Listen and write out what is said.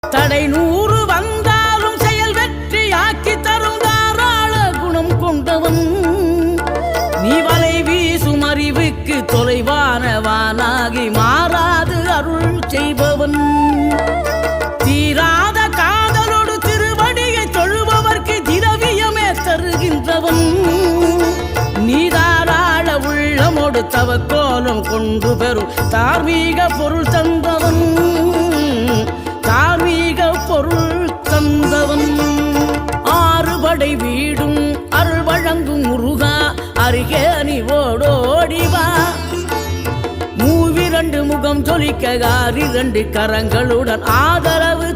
தடை 100 வந்தாலும் செயல் வெற்றி ஆக்கி தரும் தாராள குணம் கொண்டவன். நீ வலை வீசும் அறிவுக்கு தொலைவானவானாகி மாறாது அருள் செய்பவன். தீராத காதலோடு திருவடியை தொழுபவர்க்கு திரவியமே தருகின்றவன். நீ தாராள உள்ளமோடு தவக்கோலம் கொண்டு பெறும் தார்மீக பொருள் தந்தவன். தார்மீக பொருள் தந்தவன். 6 படை வீடும் அருள் வழங்கும் முருகா அருகே நீ ஓடோடிவா. 2 முகம் ஜொலிக்க 2 கரங்களுடன் ஆதரவு